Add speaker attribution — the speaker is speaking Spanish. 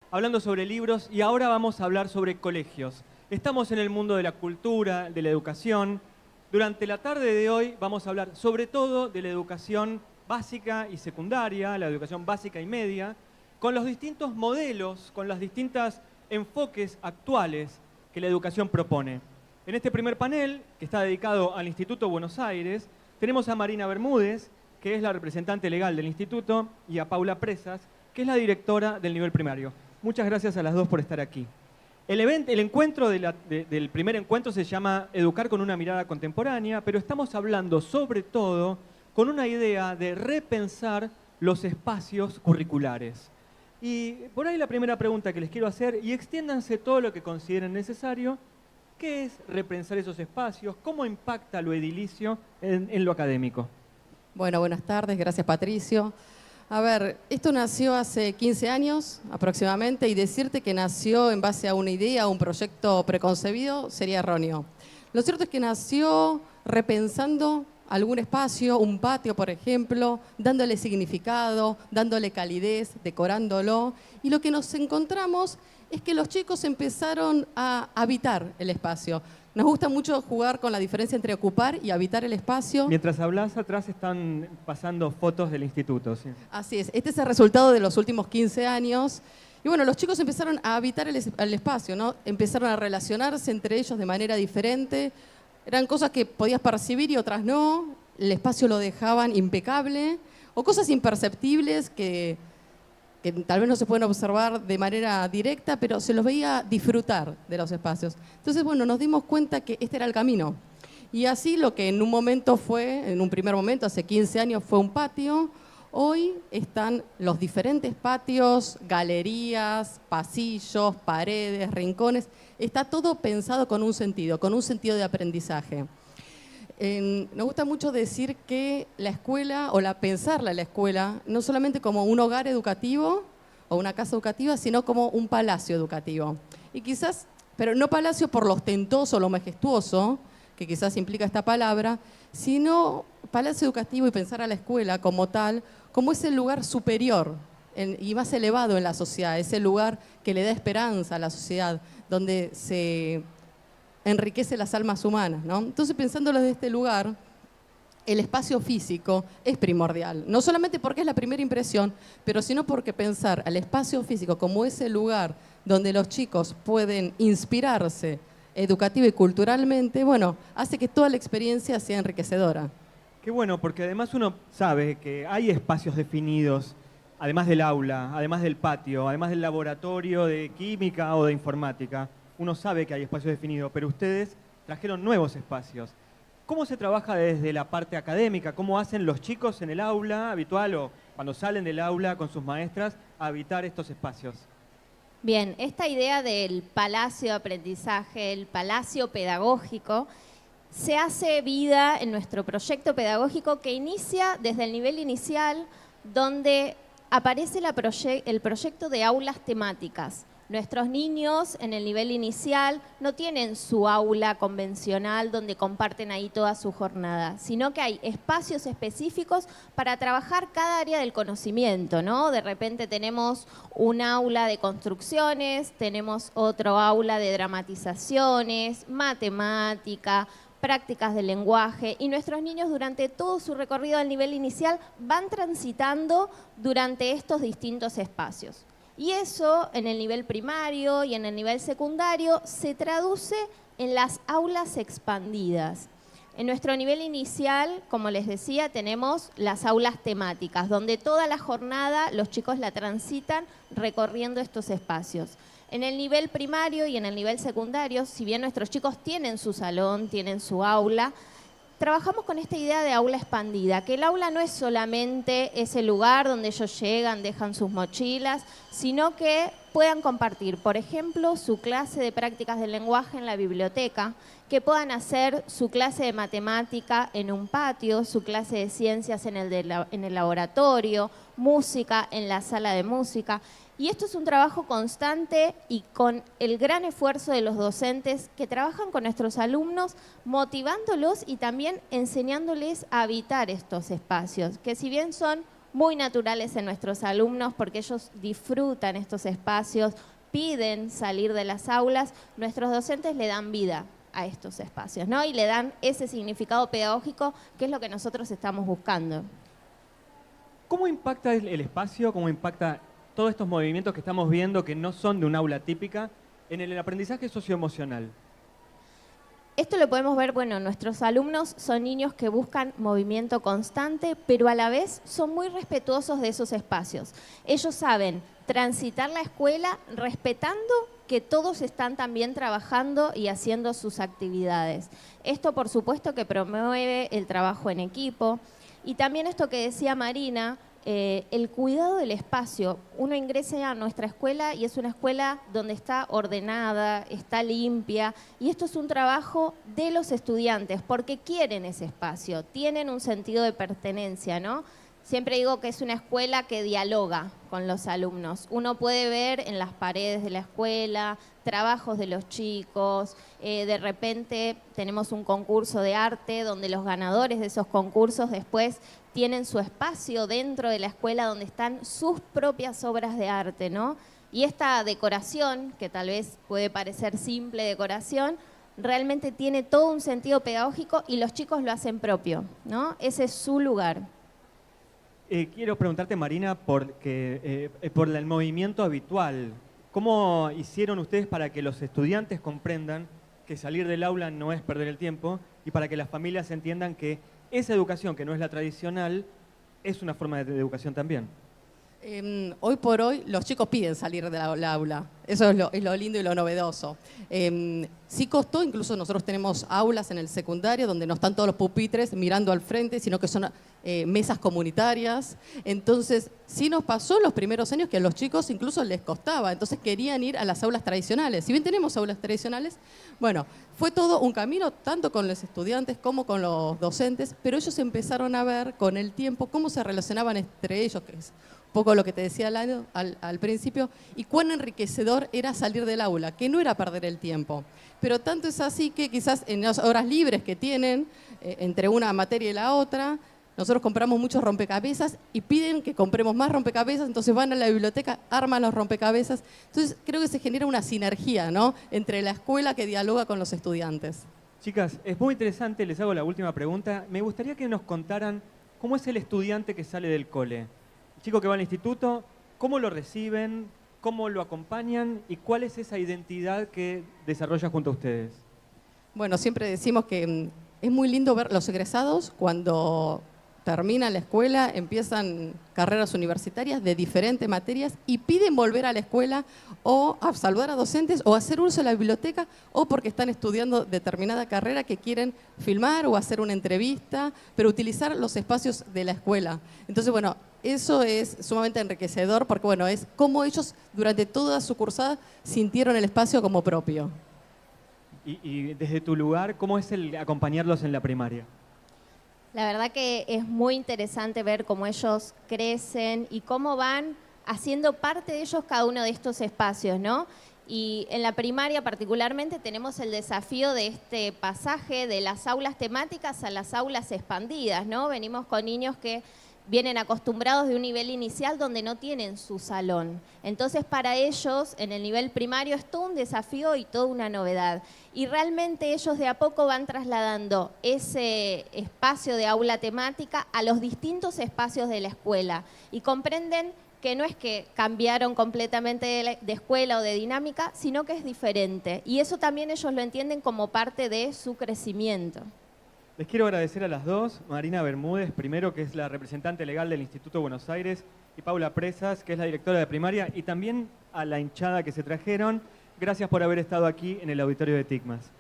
Speaker 1: hablando sobre libros y ahora vamos a hablar sobre colegios. Estamos en el mundo de la cultura, de la educación. Durante la tarde de hoy vamos a hablar sobre todo de la educación básica y secundaria, la educación básica y media, con los distintos modelos, con los distintos enfoques actuales que la educación propone. En este primer panel, que está dedicado al Instituto Buenos Aires, tenemos a Marina Bermúdez, que es la representante legal del instituto, y a Paula Presas, que es la directora del nivel primario. Muchas gracias a las dos por estar aquí. El encuentro del primer encuentro se llama Educar con una mirada contemporánea, pero estamos hablando sobre todo con una idea de repensar los espacios curriculares. Y por ahí la primera pregunta que les quiero hacer, y extiéndanse todo lo que consideren necesario, ¿qué es repensar esos espacios? ¿Cómo impacta lo edilicio en lo académico?
Speaker 2: Bueno, buenas tardes, gracias Patricio. A ver, esto nació hace 15 años aproximadamente y decirte que nació en base a una idea, a un proyecto preconcebido, sería erróneo. Lo cierto es que nació repensando algún espacio, un patio, por ejemplo, dándole significado, dándole calidez, decorándolo. Y lo que nos encontramos es que los chicos empezaron a habitar el espacio. Nos gusta mucho jugar con la diferencia entre ocupar y habitar el espacio.
Speaker 1: Mientras hablas, atrás están pasando fotos del instituto. ¿Sí?
Speaker 2: Así es. Este es el resultado de los últimos 15 años. Y bueno, los chicos empezaron a habitar el espacio, ¿no? Empezaron a relacionarse entre ellos de manera diferente. Eran cosas que podías percibir y otras no. El espacio lo dejaban impecable. O cosas imperceptibles que tal vez no se pueden observar de manera directa, pero se los veía disfrutar de los espacios. Entonces, bueno, nos dimos cuenta que este era el camino. Y así lo que en un primer momento, hace 15 años, fue un patio, hoy están los diferentes patios, galerías, pasillos, paredes, rincones. Está todo pensado con un sentido de aprendizaje. Nos gusta mucho decir que la escuela, pensarla la escuela, no solamente como un hogar educativo o una casa educativa, sino como un palacio educativo. Y quizás, pero no palacio por lo ostentoso, lo majestuoso, que quizás implica esta palabra, sino palacio educativo y pensar a la escuela como tal, como ese lugar superior y más elevado en la sociedad, ese lugar que le da esperanza a la sociedad, donde se enriquece las almas humanas, ¿no? Entonces, pensándolo desde este lugar, el espacio físico es primordial. No solamente porque es la primera impresión, pero sino porque pensar al espacio físico como ese lugar donde los chicos pueden inspirarse educativa y culturalmente, bueno, hace que toda la experiencia sea enriquecedora.
Speaker 1: Qué bueno, porque además uno sabe que hay espacios definidos, además del aula, además del patio, además del laboratorio de química o de informática. Uno sabe que hay espacios definidos, pero ustedes trajeron nuevos espacios. ¿Cómo se trabaja desde la parte académica? ¿Cómo hacen los chicos en el aula habitual o cuando salen del aula con sus maestras a habitar estos espacios?
Speaker 3: Bien, esta idea del palacio de aprendizaje, el palacio pedagógico, se hace vida en nuestro proyecto pedagógico que inicia desde el nivel inicial, donde aparece el proyecto de aulas temáticas. Nuestros niños en el nivel inicial no tienen su aula convencional donde comparten ahí toda su jornada, sino que hay espacios específicos para trabajar cada área del conocimiento, ¿no? De repente tenemos un aula de construcciones, tenemos otro aula de dramatizaciones, matemática, prácticas de lenguaje, y nuestros niños durante todo su recorrido al nivel inicial van transitando durante estos distintos espacios. Y eso en el nivel primario y en el nivel secundario se traduce en las aulas expandidas. En nuestro nivel inicial, como les decía, tenemos las aulas temáticas, donde toda la jornada los chicos la transitan recorriendo estos espacios. En el nivel primario y en el nivel secundario, si bien nuestros chicos tienen su salón, tienen su aula, trabajamos con esta idea de aula expandida, que el aula no es solamente ese lugar donde ellos llegan, dejan sus mochilas, sino que puedan compartir, por ejemplo, su clase de prácticas del lenguaje en la biblioteca, que puedan hacer su clase de matemática en un patio, su clase de ciencias en el laboratorio, música en la sala de música. Y esto es un trabajo constante y con el gran esfuerzo de los docentes que trabajan con nuestros alumnos, motivándolos y también enseñándoles a habitar estos espacios, que si bien son muy naturales en nuestros alumnos porque ellos disfrutan estos espacios, piden salir de las aulas, nuestros docentes le dan vida a estos espacios, ¿no? Y le dan ese significado pedagógico que es lo que nosotros estamos buscando.
Speaker 1: ¿Cómo impacta el espacio, cómo impacta todos estos movimientos que estamos viendo que no son de un aula típica en el aprendizaje socioemocional?
Speaker 3: Esto lo podemos ver, bueno, nuestros alumnos son niños que buscan movimiento constante, pero a la vez son muy respetuosos de esos espacios. Ellos saben transitar la escuela respetando que todos están también trabajando y haciendo sus actividades. Esto, por supuesto, que promueve el trabajo en equipo. Y también esto que decía Marina, el cuidado del espacio. Uno ingresa a nuestra escuela y es una escuela donde está ordenada, está limpia, y esto es un trabajo de los estudiantes porque quieren ese espacio, tienen un sentido de pertenencia, ¿no? Siempre digo que es una escuela que dialoga con los alumnos. Uno puede ver en las paredes de la escuela trabajos de los chicos, de repente tenemos un concurso de arte donde los ganadores de esos concursos después tienen su espacio dentro de la escuela donde están sus propias obras de arte, ¿no? Y esta decoración, que tal vez puede parecer simple decoración, realmente tiene todo un sentido pedagógico y los chicos lo hacen propio, ¿no? Ese es su lugar.
Speaker 1: Quiero preguntarte, Marina, por el movimiento habitual. ¿Cómo hicieron ustedes para que los estudiantes comprendan que salir del aula no es perder el tiempo y para que las familias entiendan que esa educación, que no es la tradicional, es una forma de educación también?
Speaker 2: Hoy por hoy los chicos piden salir de la aula. Eso es lo lindo y lo novedoso. Sí costó, incluso nosotros tenemos aulas en el secundario donde no están todos los pupitres mirando al frente, sino que son mesas comunitarias. Entonces, sí nos pasó en los primeros años que a los chicos incluso les costaba. Entonces querían ir a las aulas tradicionales. Si bien tenemos aulas tradicionales, bueno, fue todo un camino tanto con los estudiantes como con los docentes, pero ellos empezaron a ver con el tiempo cómo se relacionaban entre ellos, que es un poco lo que te decía al principio, y cuán enriquecedor era salir del aula, que no era perder el tiempo. Pero tanto es así que quizás en las horas libres que tienen, entre una materia y la otra, nosotros compramos muchos rompecabezas y piden que compremos más rompecabezas, entonces van a la biblioteca, arman los rompecabezas. Entonces creo que se genera una sinergia, ¿no?, entre la escuela que dialoga con los estudiantes.
Speaker 1: Chicas, es muy interesante, les hago la última pregunta. Me gustaría que nos contaran cómo es el estudiante que sale del cole. El chico que va al instituto, ¿cómo lo reciben? ¿Cómo lo acompañan? ¿Y cuál es esa identidad que desarrolla junto a ustedes?
Speaker 2: Bueno, siempre decimos que es muy lindo ver los egresados cuando terminan la escuela, empiezan carreras universitarias de diferentes materias y piden volver a la escuela o a saludar a docentes o a hacer uso de la biblioteca o porque están estudiando determinada carrera que quieren filmar o hacer una entrevista, pero utilizar los espacios de la escuela. Entonces, bueno, eso es sumamente enriquecedor porque, bueno, es como ellos durante toda su cursada sintieron el espacio como propio.
Speaker 1: Y desde tu lugar, ¿cómo es el acompañarlos en la primaria?
Speaker 3: La verdad que es muy interesante ver cómo ellos crecen y cómo van haciendo parte de ellos cada uno de estos espacios, ¿no? Y en la primaria particularmente tenemos el desafío de este pasaje de las aulas temáticas a las aulas expandidas, ¿no? Venimos con niños que vienen acostumbrados de un nivel inicial donde no tienen su salón. Entonces, para ellos, en el nivel primario, es todo un desafío y toda una novedad. Y realmente ellos de a poco van trasladando ese espacio de aula temática a los distintos espacios de la escuela y comprenden que no es que cambiaron completamente de escuela o de dinámica, sino que es diferente. Y eso también ellos lo entienden como parte de su crecimiento.
Speaker 1: Les quiero agradecer a las dos, Marina Bermúdez, primero, que es la representante legal del Instituto Buenos Aires, y Paula Presas, que es la directora de primaria, y también a la hinchada que se trajeron. Gracias por haber estado aquí en el auditorio de TICMAS.